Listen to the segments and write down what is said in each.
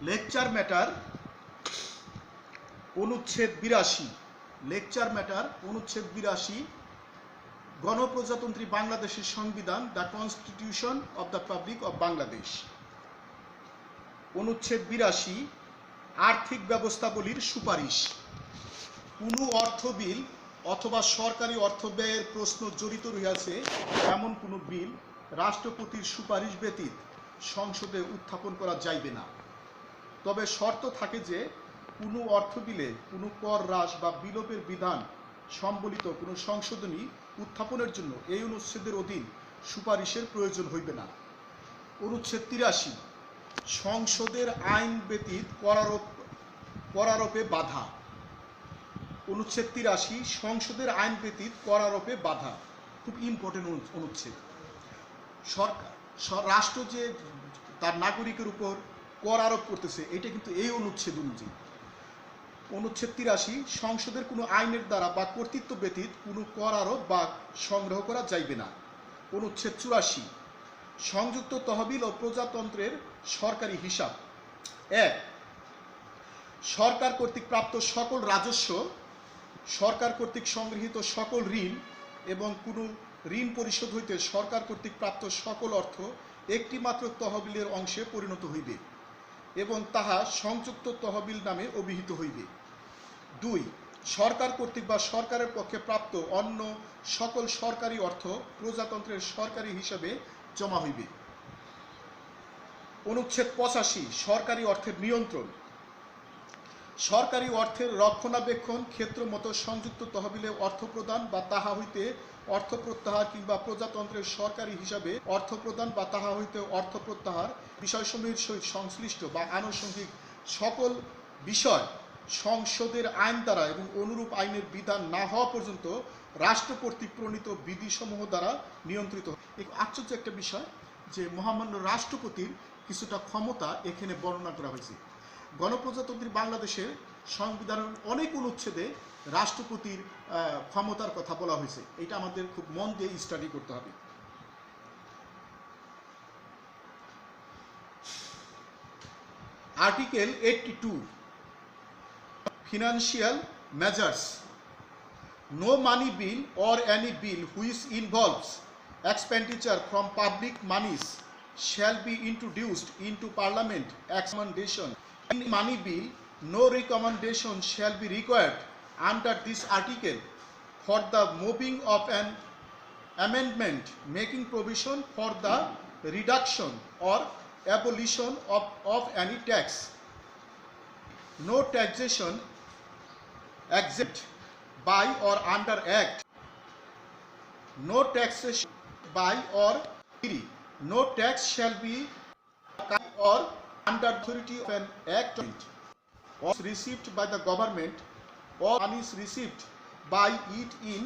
Lecture matter অনুচ্ছেদ 82। Lecture matter অনুচ্ছেদ 82, গণপ্রজাতন্ত্রী বাংলাদেশের সংবিধান, the constitution of the Republic of Bangladesh. অনুচ্ছেদ 82, আর্থিক ব্যবস্থাবলীর সুপারিশ। কোনো অর্থ বিল অথবা সরকারি অর্থ ব্যয়ের প্রশ্ন জড়িত রহিয়াছে এমন কোনো বিল রাষ্ট্রপতির সুপারিশ ব্যতীত সংসদে উত্থাপন করা যাইবে না। তবে শর্ত থাকে যে কোনো অর্থ বিলে কোনো কর হ্রাস বা বিলোপের বিধান সম্বলিত কোনো সংশোধনী উত্থাপনের জন্য এই অনুচ্ছেদের অধীন সুপারিশের প্রয়োজন হইবে না। অনুচ্ছেদ 83, সংসদের আইন ব্যতীত করারোপে বাধা। অনুচ্ছেদ 83, সংসদের আইন ব্যতীত করারোপে বাধা। খুব ইম্পর্টেন্ট অনুচ্ছেদ। রাষ্ট্র যে তার নাগরিকের উপর কর আরোপ করতেছে এটা কিন্তু এই অনুচ্ছেদ অনুযায়ী। অনুচ্ছেদ 83, সংসদের কোনো আইনের দ্বারা বা কর্তৃত্ব ব্যতীত কোনো কর আরোপ বা সংগ্রহ করা যাইবে না। অনুচ্ছেদ 84, সংযুক্ত তহবিল ও প্রজাতন্ত্রের সরকারি হিসাব। 1, সরকার কর্তৃক প্রাপ্ত সকল রাজস্ব, সরকার কর্তৃক সংগৃহীত সকল ঋণ এবং কোনো ঋণ পরিশোধ হইতে সরকার কর্তৃক প্রাপ্ত সকল অর্থ একটি মাত্র তহবিলের অংশে পরিণত হইবে এবং তাহা সংযুক্ত তহবিল নামে অভিহিত হইবে। 2, সরকার কর্তৃক বা সরকারের পক্ষে প্রাপ্ত অন্য সকল সরকারি অর্থ প্রজাতন্ত্রের সরকারি হিসাবে জমা হইবে। অনুচ্ছেদ 85, সরকারি অর্থের নিয়ন্ত্রণ। সরকারি অর্থের রক্ষণাবেক্ষণ ক্ষেত্র মতো সংযুক্ত তহবিলে অর্থ প্রদান বা তাহা হইতে অর্থ প্রত্যাহার কিংবা প্রজাতন্ত্রের সরকারি হিসাবে অর্থ প্রদান বা তাহা হইতে অর্থ প্রত্যাহার বিষয়সমূহের সহিত সংশ্লিষ্ট বা আনুষঙ্গিক সকল বিষয় সংসদের আইন দ্বারা এবং অনুরূপ আইনের বিধান না হওয়া পর্যন্ত রাষ্ট্র কর্তৃক প্রণীত বিধিসমূহ দ্বারা নিয়ন্ত্রিত। এক আশ্চর্য একটা বিষয় যে মহামান্য রাষ্ট্রপতির কিছুটা ক্ষমতা এখানে বর্ণনা করা হয়েছে। গণপ্রজাতন্ত্রী বাংলাদেশের সংবিধানের অনেক অনুচ্ছেদে রাষ্ট্রপতির ক্ষমতার কথা বলা হয়েছে। এটা আমাদের খুব মন দিয়ে স্টাডি করতে হবে। Article 82, financial measures. No money bill or any bill which involves expenditure from public monies shall be introduced into Parliament recommendation. In money bill, no recommendation shall be required under this article for the moving of an amendment making provision for the reduction or abolition of any tax. No taxation exempt by or under act. No taxation by or no tax shall be or under authority of an act or received by the government or monies received by it in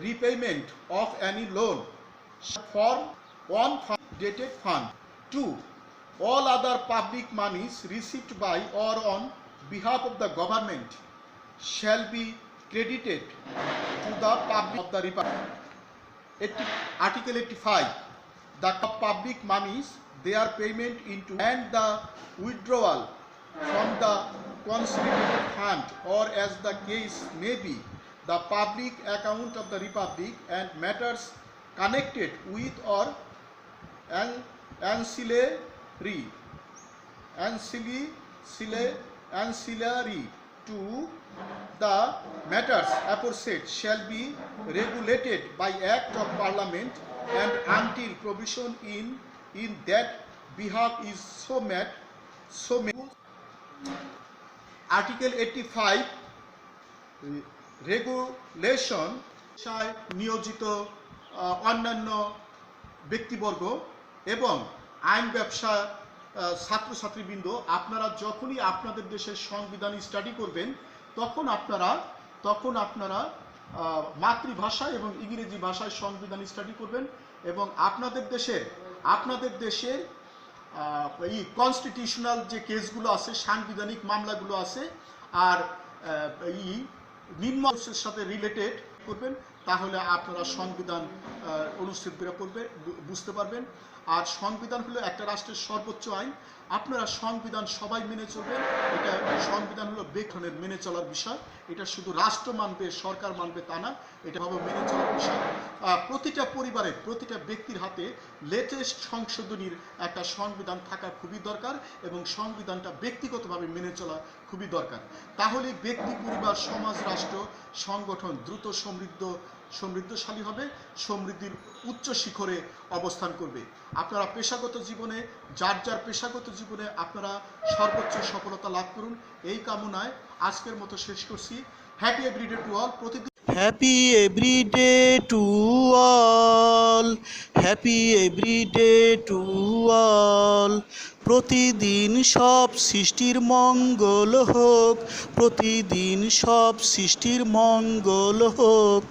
repayment of any loan form one dated fund. 2, all other public monies received by or on behalf of the government shall be credited to the public of the republic. Article 85, the public monies, their payment into and the withdrawal from the consolidated fund or as the case may be the public account of the republic and matters connected with or ancillary to the matters aforesaid shall be regulated by act of parliament and until provision in that behalf is so made. Article 85, regulation নিয়োজিত অন্যান্য ব্যক্তিবর্গ এবং আইন ব্যবসা ছাত্রছাত্রীবৃন্দ, আপনারা যখনই আপনাদের দেশের সংবিধান স্টাডি করবেন তখন আপনারা মাতৃভাষা এবং ইংরেজি ভাষায় সংবিধান স্টাডি করবেন এবং আপনাদের দেশের এই কনস্টিটিউশনাল যে কেসগুলো আছে, সাংবিধানিক মামলাগুলো আছে আর এই নিম্ন সাথে রিলেটেড করবেন, তাহলে আপনারা সংবিধান অনুচ্ছেদগুলো পড়বে বুঝতে পারবেন। আর সংবিধান হলো একটা রাষ্ট্রের সর্বোচ্চ আইন। আপনারা সংবিধান সবাই মেনে চলবেন। এটা সংবিধান হলো ব্যক্তির মেনে চলার বিষয়। এটা শুধু রাষ্ট্র মানবে, সরকার মানবে তা না, এটা ভাবে মেনে চলার বিষয়। প্রতিটা পরিবারে, প্রতিটা ব্যক্তির হাতে লেটেস্ট সংশোধনীর একটা সংবিধান থাকা খুবই দরকার এবং সংবিধানটা ব্যক্তিগতভাবে মেনে চলা খুবই দরকার। তাহলে ব্যক্তি, পরিবার, সমাজ, রাষ্ট্র, সংগঠন দ্রুত সমৃদ্ধশালী হবে, সমৃদ্ধির উচ্চ শিখরে অবস্থান করবে। আপনারা পেশাগত জীবনে, যার যার পেশাগত জীবনে আপনারা সর্বোচ্চ সফলতা লাভ করুন, এই কামনায় আজকের মতো শেষ করছি। Happy everyday to all. প্রতিদিন happy everyday to all, happy everyday to all. প্রতিদিন সব সৃষ্টির মঙ্গল হোক, প্রতিদিন সব সৃষ্টির মঙ্গল হোক।